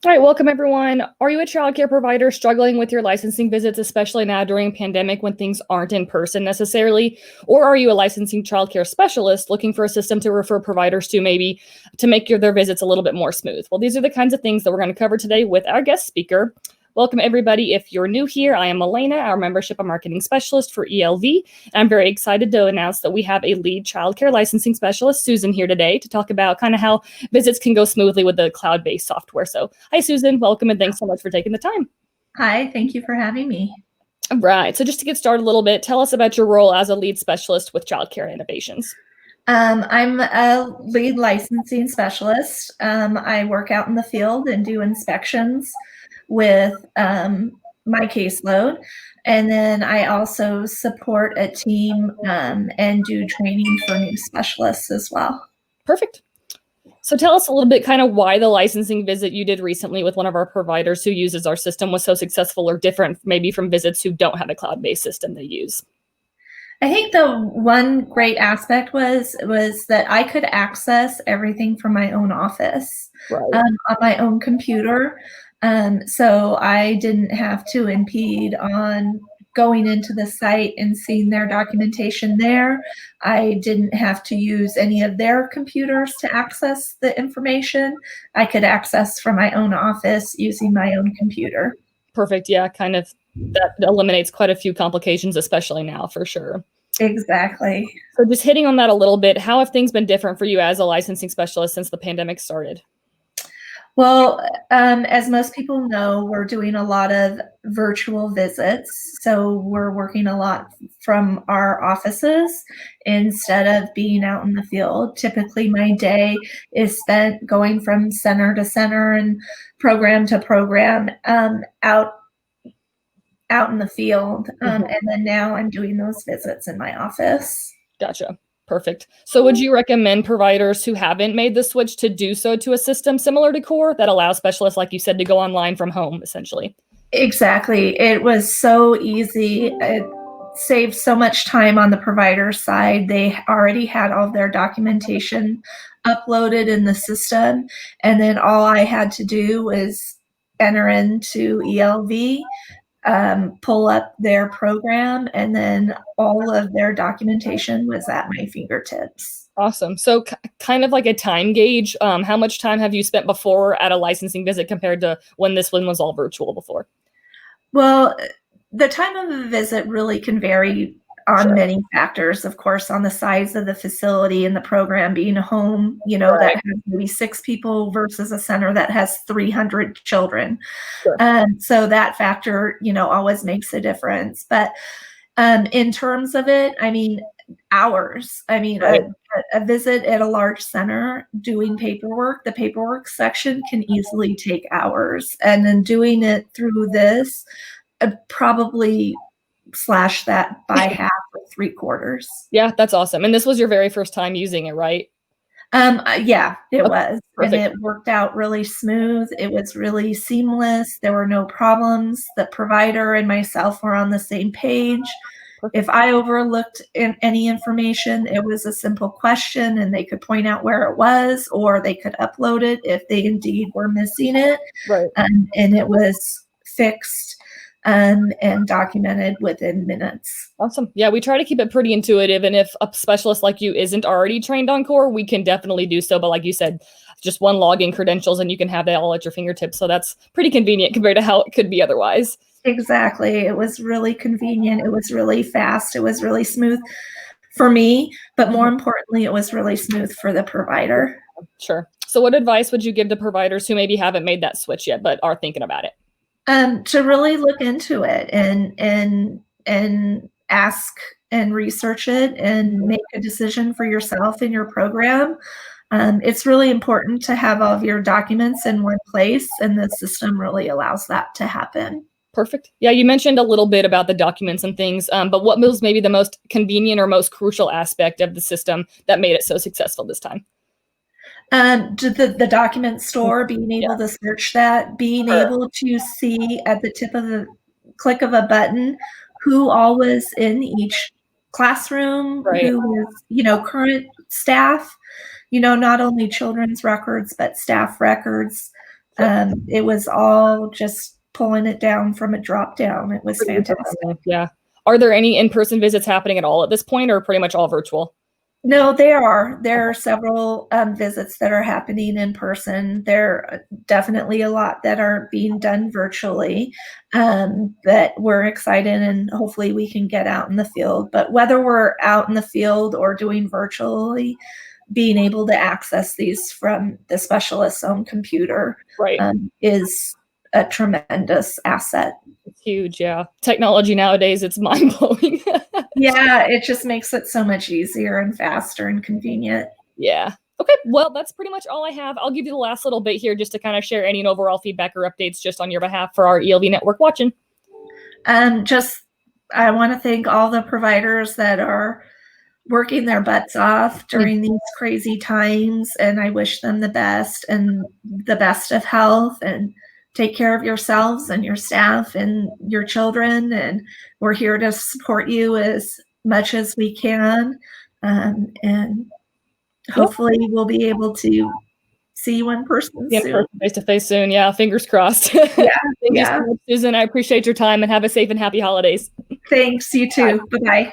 All right, welcome everyone. Are you a childcare provider struggling with your licensing visits, especially now during a pandemic when things aren't in person necessarily? Or are you a licensing childcare specialist looking for a system to refer providers to maybe to make their visits a little bit more smooth? Well, these are the kinds of things that we're going to cover today with our guest speaker. Welcome everybody. If you're new here, I am Elena, our membership and marketing specialist for ELV. I'm very excited to announce that we have a lead childcare licensing specialist, Susan, here today to talk about kind of how visits can go smoothly with the cloud-based software. So hi, Susan, welcome and thanks so much for taking the time. Hi, thank you for having me. All right, so just to get started a little bit, tell us about your role as a lead specialist with Childcare Innovations. I'm a lead licensing specialist. I work out in the field and do inspections with my caseload. And then I also support a team and do training for new specialists as well. Perfect. So tell us a little bit kind of why the licensing visit you did recently with one of our providers who uses our system was so successful or different maybe from visits who don't have a cloud-based system they use. I think the one great aspect was that I could access everything from my own office, Right. on my own computer. So I didn't have to impede on going into the site and seeing their documentation there. I didn't have to use any of their computers to access the information. I could access from my own office using my own computer. Perfect. Yeah, kind of that eliminates quite a few complications, especially now for sure. Exactly. So just hitting on that a little bit, how have things been different for you as a licensing specialist since the pandemic started? Well, as most people know, we're doing a lot of virtual visits. So we're working a lot from our offices instead of being out in the field. Typically, my day is spent going from center to center and program to program out in the field. And then now I'm doing those visits in my office. Gotcha. Perfect. So would you recommend providers who haven't made the switch to do so to a system similar to Core that allows specialists, like you said, to go online from home, essentially? Exactly. It was so easy. It saved so much time on the provider side. They already had all their documentation uploaded in the system. And then all I had to do was enter into ELV, pull up their program, and then all of their documentation was at my fingertips. Awesome. So kind of like a time gauge, how much time have you spent before at a licensing visit compared to when this one was all virtual before? Well, the time of a visit really can vary on many factors, of course, on the size of the facility and the program being a home, that has maybe 6 people versus a center that has 300 children. Sure. So that factor, always makes a difference. But in terms of it, I mean, hours. I mean, a visit at a large center doing paperwork, the paperwork section can easily take hours. And then doing it through this, probably slash that by half or 3/4. Yeah, that's awesome. And this was your very first time using it, right? Yeah, it was. Perfect. And it worked out really smooth. It was really seamless. There were no problems. The provider and myself were on the same page. Perfect. If I overlooked any information, it was a simple question and they could point out where it was, or they could upload it if they indeed were missing it. Right. And it was fixed and documented within minutes. Awesome. Yeah, we try to keep it pretty intuitive. And if a specialist like you isn't already trained on Core, we can definitely do so. But like you said, just one login credentials and you can have that all at your fingertips. So that's pretty convenient compared to how it could be otherwise. Exactly. It was really convenient. It was really fast. It was really smooth for me. But more importantly, it was really smooth for the provider. Sure. So what advice would you give to providers who maybe haven't made that switch yet, but are thinking about it? To really look into it and ask and research it and make a decision for yourself in your program. It's really important to have all of your documents in one place, and the system really allows that to happen. Perfect. Yeah, you mentioned a little bit about the documents and things, but what was maybe the most convenient or most crucial aspect of the system that made it so successful this time? The document store, being able to search that, being able to see at the tip of the click of a button who all was in each classroom, who was, current staff, not only children's records, but staff records, It was all just pulling it down from a drop down. It was fantastic. Yeah. Are there any in-person visits happening at all at this point, or pretty much all virtual? No, there are several visits that are happening in person. There are definitely a lot that are being done virtually, but we're excited and hopefully we can get out in the field. But whether we're out in the field or doing virtually, being able to access these from the specialist's own computer is a tremendous asset. It's huge, yeah. Technology nowadays, it's mind-blowing. Yeah, it just makes it so much easier and faster and convenient. Yeah. Okay, well, that's pretty much all I have. I'll give you the last little bit here just to kind of share any overall feedback or updates just on your behalf for our ELV network watching. I want to thank all the providers that are working their butts off during these crazy times, and I wish them the best and the best of health, and take care of yourselves and your staff and your children, and we're here to support you as much as we can, and hopefully we'll be able to see you in person soon. Face-to-face soon. Yeah, fingers crossed. Yeah. Thank you so much, Susan. I appreciate your time and have a safe and happy holidays. Thanks, you too. Bye-bye.